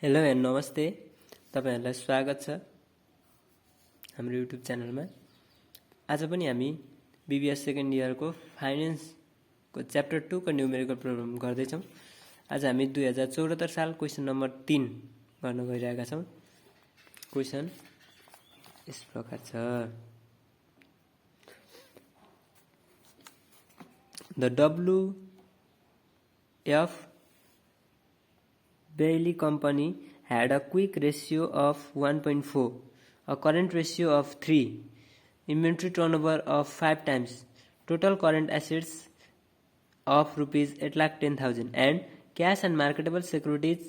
Hello and नमस्ते, तपाईहरुलाई स्वागत छ हाम्रो युट्युब च्यानलमा। आज पनि हामी बीबीएस सेकेन्ड इयरको फाइनान्सको च्याप्टर 2 को न्युमेरिकल प्रोब्लम गर्दै छौं। आज हामी 2074 साल क्वेशन नम्बर 3 गर्न गइरहेका छौं। क्वेशन यस प्रकार छ: the WF Bailey Company had a quick ratio of 1.4, a current ratio of 3, inventory turnover of 5 times, total current assets of rupees 8,10,000 and cash and marketable securities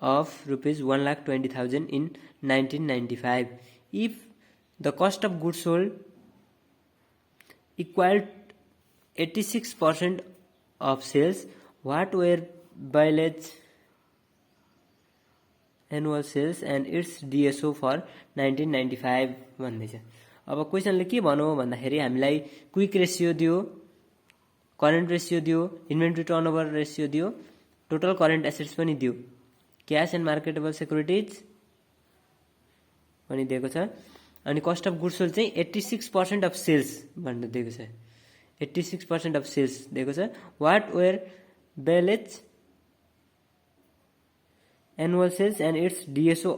of rupees 1,20,000 in 1995. If the cost of goods sold equaled 86% of sales, what were Bailey's annual sales and its DSO for 1995 भन्दै छ। अब क्वेशनले के भन्नु भन्दाखेरि हामीलाई quick ratio दियो, current ratio दियो, inventory turnover ratio दियो, टोटल करेन्ट एसेट्स पनि दियो, क्याश एन्ड मार्केटेबल सेक्युरिटीज पनि दिएको छ, अनि कस्ट अफ गुड्स सोल्ड चाहिँ 86% अफ सेल्स भनेर दिएको छ। 86% अफ सेल्स दिएको छ। What were Bellage's annual sales and its DSO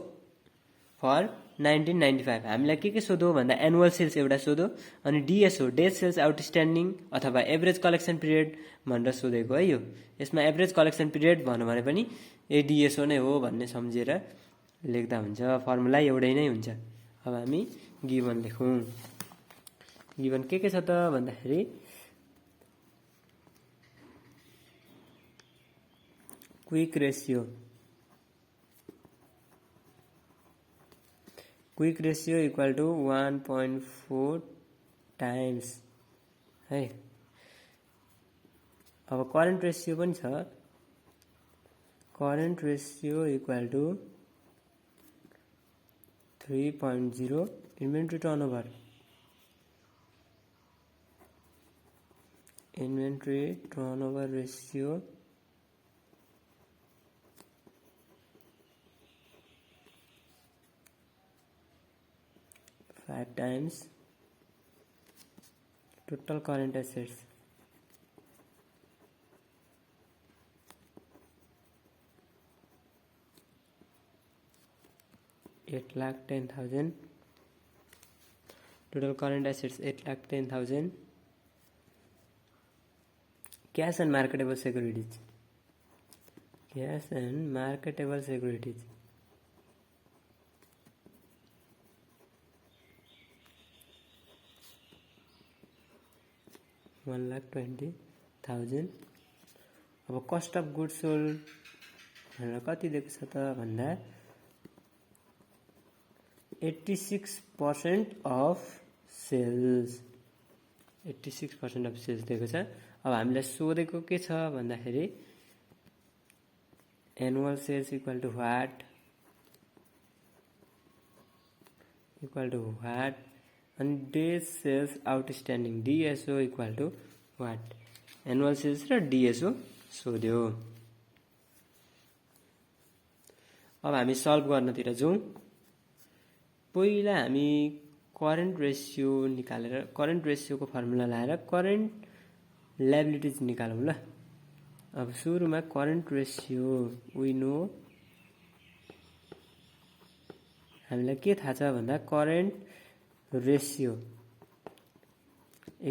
for 1995। हामीलाई के सोध्यो भन्दा एनुअल सेल्स एउटा सोध्यो, अनि डिएसओ डेज सेल्स आउटस्ट्यान्डिङ अथवा एभरेज कलेक्सन पिरियड भनेर सोधेको है। यो यसमा एभरेज कलेक्सन पिरियड भन्नु भने पनि ए डिएसओ नै हो भन्ने सम्झेर लेख्दा हुन्छ। फर्मुला एउटै नै हुन्छ। अब हामी गिभन लेखौं। गिभन के छ त भन्दाखेरि quick ratio equal to 1.4 times है। अब करेन्ट रेशियो पनि छ। Current ratio equal to 3.0 inventory turnover. Inventory turnover ratio 5 times total current assets. $8,10,000. Total current assets 8,10,000. Cash and marketable securities. Cash and marketable securities. 1,20,000. अब cost of goods sold भनेर कति दिएको छ त भन्दा 86% अफ सेल्स। 86% अफ सेल्स दिएको छ। अब हामीलाई सोधेको के छ भन्दाखेरि annual sales equal to what and days sales outstanding DSO equal to what? Annual sales र DSO सोध्यो। अब हामी सल्भ गर्नतिर जाउँ। पहिला हामी करेन्ट रेशियो निकालेर करेन्ट रेशियोको फर्मुला लाएर करेन्ट लायबिलिटीज निकालौँ ल। अब सुरुमा करेन्ट रेशियो वी नो हामीलाई के थाहा छ भन्दा current ratio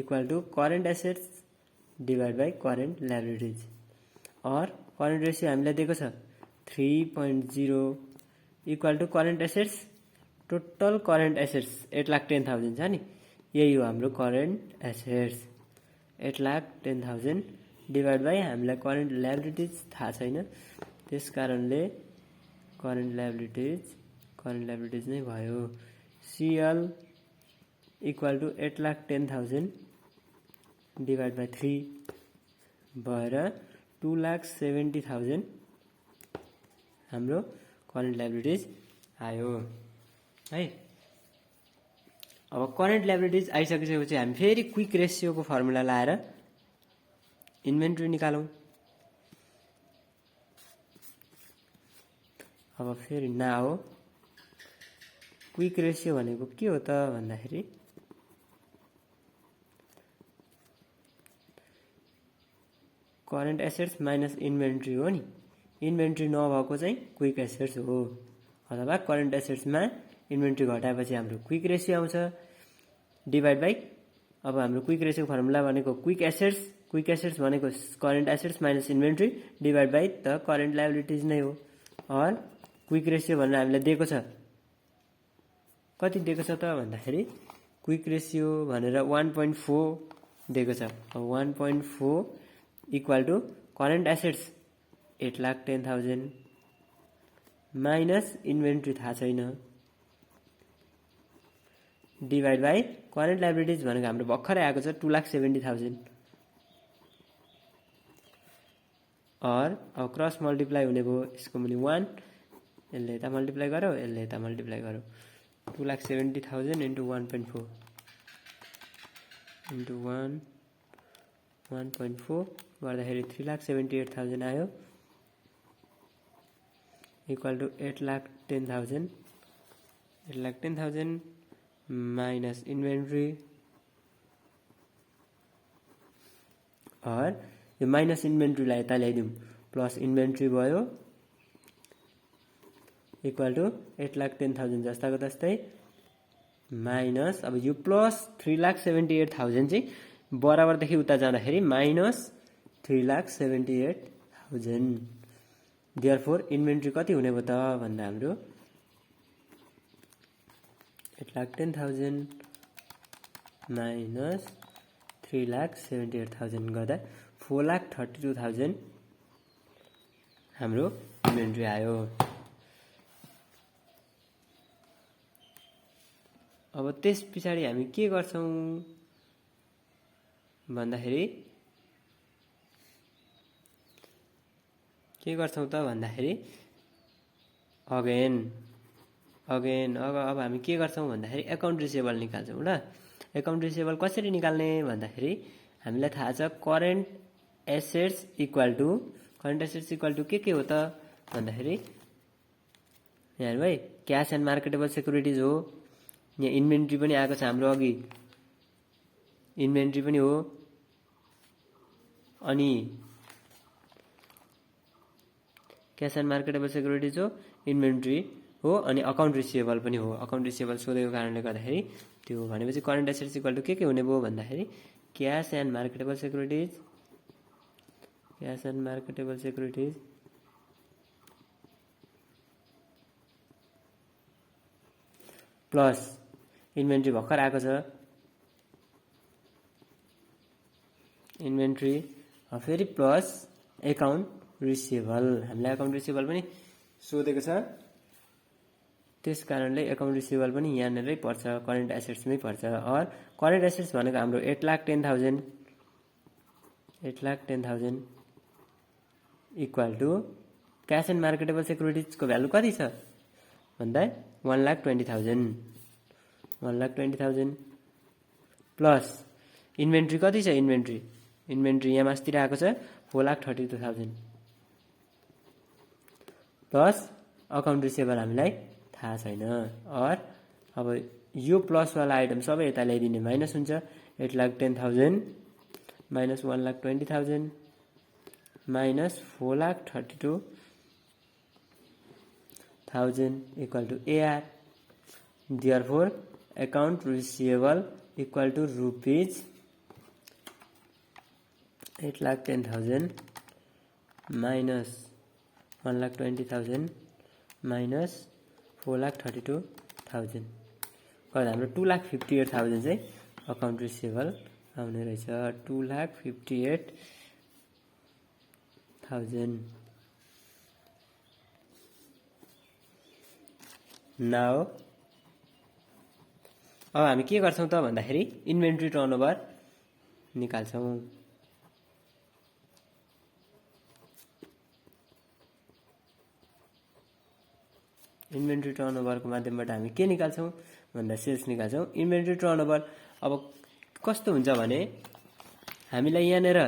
equal to current assets divide by current liabilities. और करेन्ट रेशियो हामीलाई दिएको छ 3.0 equal to current assets total current assets 8,10,000 छ नि, यही हो हाम्रो करेन्ट एसेट्स 8,10,000 डिवाइड बाई हामीलाई करेन्ट लायबिलिटीज थाहा छैन, त्यसकारणले करेन्ट लायबिलिटीज नै भयो। CL equal to 8,10,000 divide by 3 भएर 2,70,000 हाम्रो करेन्ट लायबिलिटीज आयो है। अब करेन्ट लायबिलिटीज आइसकेपछि हामी फेरि क्विक रेशियोको फर्मुला लाएर इन्भेन्ट्री निकालौं। अब फेरि नाउ क्विक रेसियो भनेको के हो त भन्दाखेरि करेन्ट एसेट्स माइनस इन्भेन्ट्री हो नि। इन्भेन्ट्री नभएको चाहिँ क्विक एसेट्स हो, अथवा करेन्ट एसेट्समा इन्भेन्ट्री घटाएपछि हाम्रो क्विक रेसियो आउँछ डिभाइड बाई। अब हाम्रो क्विक रेसियो फर्मुला भनेको क्विक एसेट्स भनेको current assets minus inventory divide by the current liabilities नै हो। और क्विक रेसियो भनेर हामीलाई दिएको छ, कति दिएको छ त भन्दाखेरि क्विक रेसियो भनेर 1.4 दिएको छ। 1.4 equal to current assets 8,10,000 minus inventory थाहा छैन डिभाइड बाई करेन्ट लायबिलिटिज भनेको हाम्रो भर्खरै आएको छ 2,70,000। और अब क्रस मल्टिप्लाई हुने भयो, यसको मुनि 1, यसले यता मल्टिप्लाई गरौँ, यसले यता मल्टिप्लाई गरौँ। 2,70,000 इन्टु 1.4 इन्टु 1.4 गर्दाखेरि 3,78,000 आयो इक्वल टु 8,10,000। 8,10,000 माइनस इन्भेन्ट्री, और यो माइनस इन्भेन्ट्रीलाई यता ल्याइदिउँ, प्लस इन्भेन्ट्री भयो इक्वल टु 8,10,000 जस्ताको तस्तै माइनस, अब यो प्लस 3,78,000 चाहिँ बराबरदेखि उता जाँदाखेरि माइनस 3,78,000। देयरफोर इन्भेन्ट्री कति हुने भयो त भन्दा हाम्रो 8,10,000 माइनस 3,78,000 गर्दा 4,32,000 हाम्रो इन्भेन्ट्री आयो। अब त्यस पछाडि हामी के गर्छौं भन्दाखेरि त भन्दाखेरि अगेन अब हामी के गर्छौं भन्दाखेरि एकाउन्ट रिसिभेबल निकाल्छौं ल। एकाउन्ट रिसिभेबल कसरी निकाल्ने भन्दाखेरि हामीलाई थाहा छ करेन्ट एसेट्स इक्वल टु के हो त भन्दाखेरि यहाँ हेर्नु भाइ, क्याश एन्ड मार्केटेबल सेक्युरिटिज हो। यहाँ इन्भेन्ट्री पनि आएको छ हाम्रो अघि, इन्भेन्ट्री पनि हो, अनि क्याश एन्ड मार्केटेबल सेक्युरिटिज हो, इन्भेन्ट्री हो, अनि अकाउन्ट रिसिभेबल पनि हो। अकाउन्ट रिसिभेबल सोधेको कारणले गर्दाखेरि त्यो भनेपछि करेन्ट एसेट्स इक्वल टु के हुने भयो भन्दाखेरि cash and marketable securities plus inventory भर्खर आएको छ, इन्भेन्ट्री फेरि प्लस एकाउन्ट रिसिभेबल। हामीलाई एकाउन्ट रिसिभेबल पनि सोधेको छ, त्यस कारणले एकाउन्ट रिसिभेबल पनि यहाँनिरै पर्छ, करेन्ट एसेट्समै पर्छ। और करेन्ट एसेट्स भनेको हाम्रो 8,10,000 equal to cash and marketable सेक्युरिटिजको भ्यालु कति छ भन्दा 1,20,000 प्लस इन्भेन्ट्री कति छ, इन्भेन्ट्री यहाँ मास्तिर आएको छ 4,32,000 प्लस अकाउन्ट रिसिभेबल हामीलाई थाहा छैन। और अब यो प्लस वाला आइटम सबै यता ल्याइदिने माइनस हुन्छ, 8,10,000 minus 1,20,000 minus 4,32,000 equal to AR। Therefore account receivable equal to rupees 8,10,000 minus 1,20,000 minus 4,32,000 गर्दा हाम्रो 2,58,000 चाहिँ अकाउन्ट रिसिभेबल आउने रहेछ। 2,58,000। नाउ अब हामी के गर्छौं त भन्दाखेरि इन्भेन्ट्री टर्नओभर निकाल्छौं। इन्भेन्ट्री टर्नओभरको माध्यमबाट हामी के निकाल्छौं भन्दा सेल्स निकाल्छौं। इन्भेन्ट्री टर्नओभर अब कस्तो हुन्छ भने हामीलाई यहाँनेर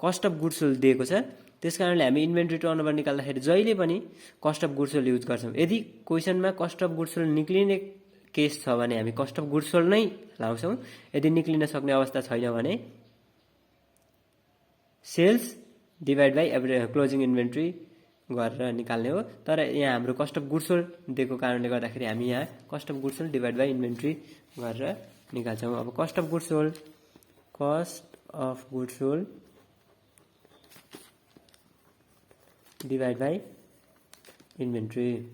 कस्ट अफ गुड्स सोल्ड दिएको छ, त्यसकारणले हामी इन्भेन्ट्री टर्नओभर निकाल्दाखेरि जहिले पनि cost of goods sold use गर्छौँ। यदि क्वेसनमा कस्ट अफ गुड्स सोल्ड निक्लिने केस छ भने हामी कस्ट अफ गुड्स सोल्ड नै लाउँछौँ। यदि निक्लिन सक्ने अवस्था छैन भने sales divide by closing inventory गरेर निकाल्ने हो। तर यहाँ हाम्रो कस्ट अफ गुड्स सोल्ड दिएको कारणले गर्दाखेरि हामी यहाँ cost of goods sold divide by inventory गरेर निकाल्छौँ। अब cost of goods sold divide by inventory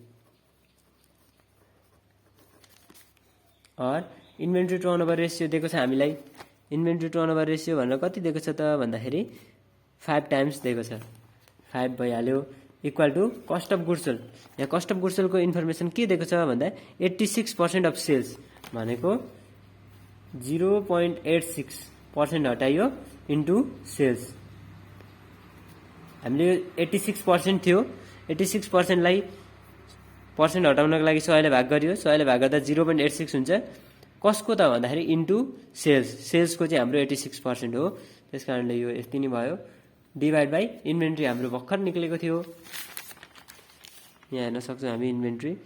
और इन्भेन्ट्री टर्नओभर रेसियो दिएको छ हामीलाई। इन्भेन्ट्री टर्नओभर रेसियो भनेर कति दिएको छ त भन्दाखेरि 5 टाइम्स दिएको छ। 5 भइहाल्यो equal to cost of goods sold. यहाँ कस्ट अफ गुड्स सोल्डको इन्फर्मेसन के दिएको छ भन्दा 86% अफ सेल्स भनेको 0.86% हटाइयो इन्टु सेल्स। हामीले 86% थियो, 86%लाई पर्सेन्ट हटाउनको लागि 100 ले भाग गरियो। 100 ले भाग गर्दा 0.86 हुन्छ। कसको त भन्दाखेरि इन्टु सेल्सको चाहिँ हाम्रो 86% हो। त्यसकारणले यो यति नै भयो। डिभाइड बाई इन्भेन्ट्री हाम्रो भर्खर निक्लेको थियो। यहाँ हेर्न सक्छौँ हामी इन्भेन्ट्री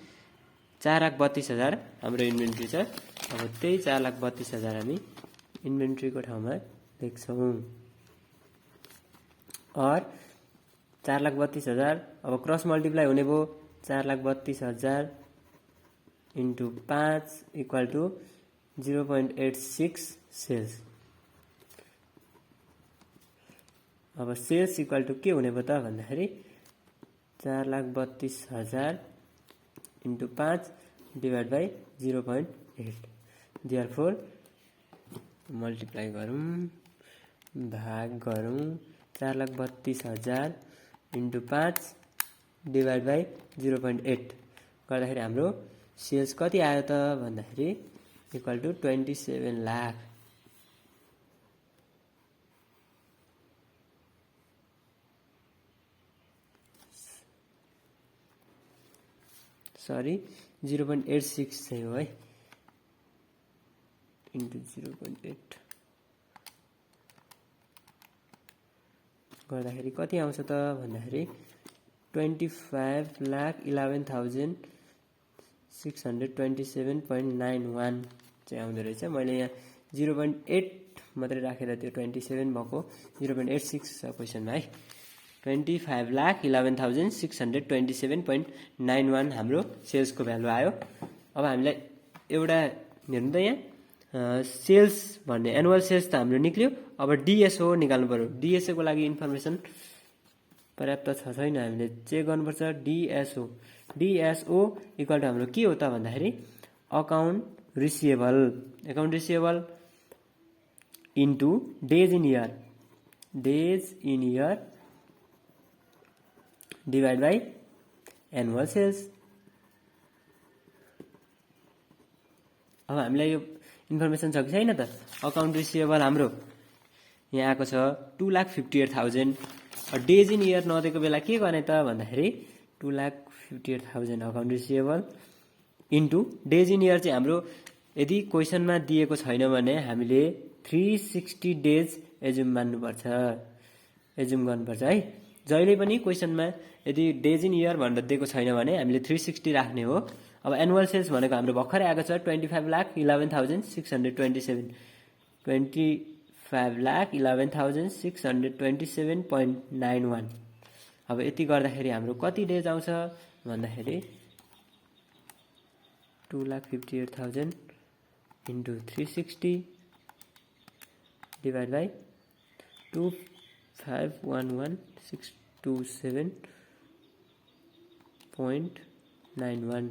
4,32,000 हाम्रो इन्भेन्ट्री छ। अब त्यही 4,32,000 हामी इन्भेन्ट्रीको ठाउँमा लेख्छौँ। और 4,32,000 अब क्रस मल्टिप्लाई हुने भयो। 4,32,000 इन्टु 5 इक्वल टु 0.86 सेल्स। अब सेल्स इक्वल टु के हुने भयो त भन्दाखेरि 4,32,000 into 5 divide by 0.8। Therefore multiply गरौँ भाग गरौँ 4,32,000 इन्टु 5 डिभाइड बाई 0.8 गर्दाखेरि हाम्रो सेल्स कति आयो त भन्दाखेरि इक्वल टु 27 लाख। सरी 0.86 चाहिँ हो है इन्टु 0.8 गर्दाखेरि कति आउँछ त भन्दाखेरि 25,11,627.91 चाहिँ आउँदो रहेछ। मैले यहाँ 0.8 मात्रै राखेर त्यो 27 भएको 0.86 छ क्वेसनमा है। 25,11,627.91 हाम्रो सेल्सको भ्यालु आयो। अब हामीलाई एउटा हेर्नु त यहाँ सेल्स भन्ने एनुअल सेल्स त हाम्रो निक्ल्यो। अब डिएसओ निकाल्नु पर्यो। डिएसओ को लागि इन्फर्मेसन पर्याप्त छ छैन हामीले चेक गर्नुपर्छ। डिएसओ इक्वल टु हाम्रो के हो त भन्दाखेरि account receivable into days in year divide by annual sales. अब हामीलाई यो इन्फर्मेसन छ कि छैन त। अकाउन्ट रिसिएबल हाम्रो यहाँ आएको छ 2,58,000। डेज इन इयर नदिएको बेला के गर्ने त भन्दाखेरि 2,58,000 account receivable into days in year चाहिँ हाम्रो यदि क्वेसनमा दिएको छैन भने हामीले 360 डेज एजुम गर्नुपर्छ है। जहिले पनि क्वेसनमा यदि डेज इन इयर भनेर दिएको छैन भने हामीले 360 राख्ने हो। अब एनुअल सेल्स भनेको हाम्रो भर्खरै आएको छ 25,11,627 25,11,627.91। अब यति गर्दाखेरि हाम्रो कति डेज आउँछ भन्दाखेरि 2,58,000 इन्टु 360 डिभाइड बाई 25,11,627.91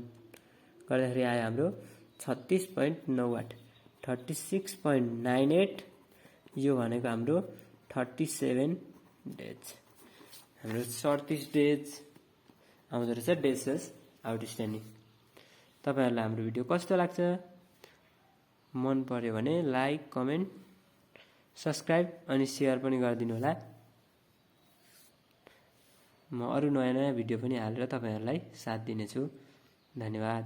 गर्दाखेरि आयो हाम्रो 36.98 36.98। यो भनेको हाम्रो 37 डेज हाम्रो 37 डेज आउँदो रहेछ डेज सेल्स आउटस्ट्यान्डिङ। तपाईहरुलाई हाम्रो भिडियो कस्तो लाग्छ? मन पर्यो भने लाइक कमेन्ट सब्स्क्राइब अनि शेयर पनि गरिदिनु होला। म अरु नयाँ भिडियो पनि हालेर तपाईहरुलाई साथ दिनेछु। धन्यवाद।